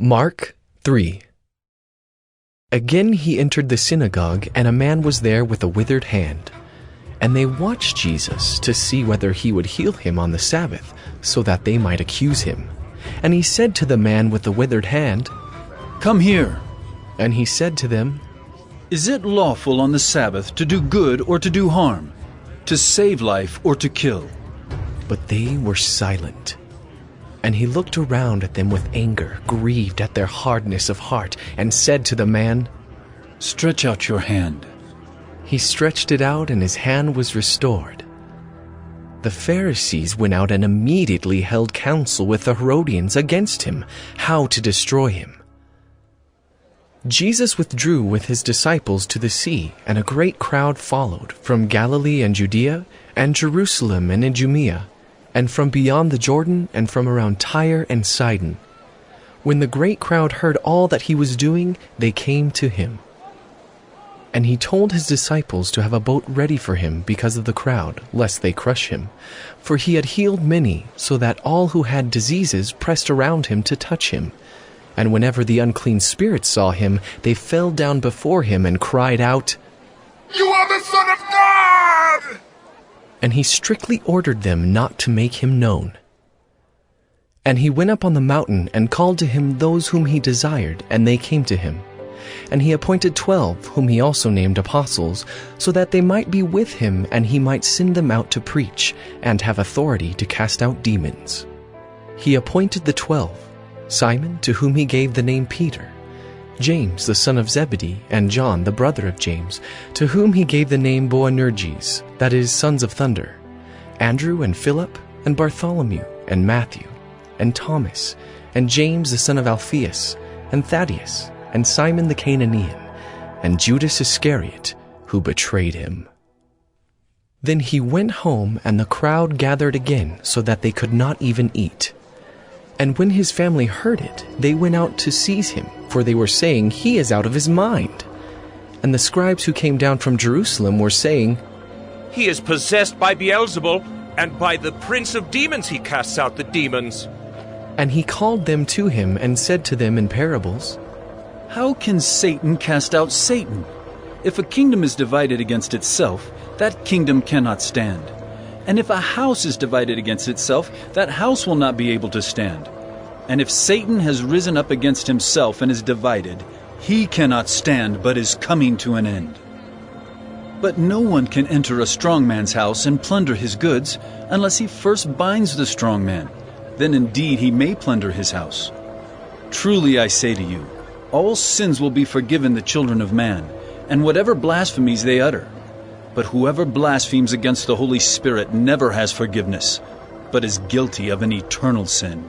Mark 3. Again he entered the synagogue, and a man was there with a withered hand. And they watched Jesus to see whether he would heal him on the Sabbath, so that they might accuse him. And he said to the man with the withered hand, "Come here." And he said to them, "Is it lawful on the Sabbath to do good or to do harm, to save life or to kill?" But they were silent. And he looked around at them with anger, grieved at their hardness of heart, and said to the man, "Stretch out your hand." He stretched it out, and his hand was restored. The Pharisees went out and immediately held counsel with the Herodians against him, how to destroy him. Jesus withdrew with his disciples to the sea, and a great crowd followed, from Galilee and Judea, and Jerusalem and Idumea, and from beyond the Jordan, and from around Tyre and Sidon. When the great crowd heard all that he was doing, they came to him. And he told his disciples to have a boat ready for him because of the crowd, lest they crush him. For he had healed many, so that all who had diseases pressed around him to touch him. And whenever the unclean spirits saw him, they fell down before him and cried out, "You are the Son of God!" And he strictly ordered them not to make him known. And he went up on the mountain and called to him those whom he desired, and they came to him. And he appointed 12, whom he also named apostles, so that they might be with him, and he might send them out to preach, and have authority to cast out demons. He appointed the 12, Simon, to whom he gave the name Peter, James the son of Zebedee, and John the brother of James, to whom he gave the name Boanerges, that is, sons of thunder, Andrew and Philip, and Bartholomew, and Matthew, and Thomas, and James the son of Alphaeus, and Thaddeus, and Simon the Cananean, and Judas Iscariot, who betrayed him. Then he went home, and the crowd gathered again, so that they could not even eat. And when his family heard it, they went out to seize him, for they were saying, "He is out of his mind." And the scribes who came down from Jerusalem were saying, "He is possessed by Beelzebul, and by the prince of demons he casts out the demons." And he called them to him and said to them in parables, "How can Satan cast out Satan? If a kingdom is divided against itself, that kingdom cannot stand. And if a house is divided against itself, that house will not be able to stand. And if Satan has risen up against himself and is divided, he cannot stand, but is coming to an end. But no one can enter a strong man's house and plunder his goods, unless he first binds the strong man. Then indeed he may plunder his house. Truly I say to you, all sins will be forgiven the children of man, and whatever blasphemies they utter. But whoever blasphemes against the Holy Spirit never has forgiveness, but is guilty of an eternal sin."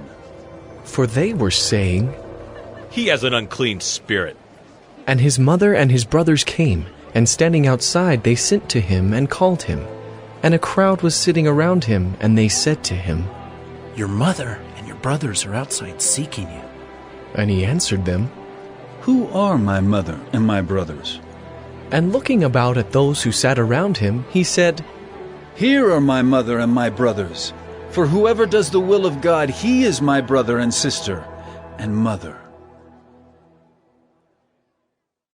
For they were saying, "He has an unclean spirit." And his mother and his brothers came, and standing outside they sent to him and called him. And a crowd was sitting around him, and they said to him, "Your mother and your brothers are outside seeking you." And he answered them, "Who are my mother and my brothers?" And looking about at those who sat around him, he said, "Here are my mother and my brothers. For whoever does the will of God, he is my brother and sister and mother."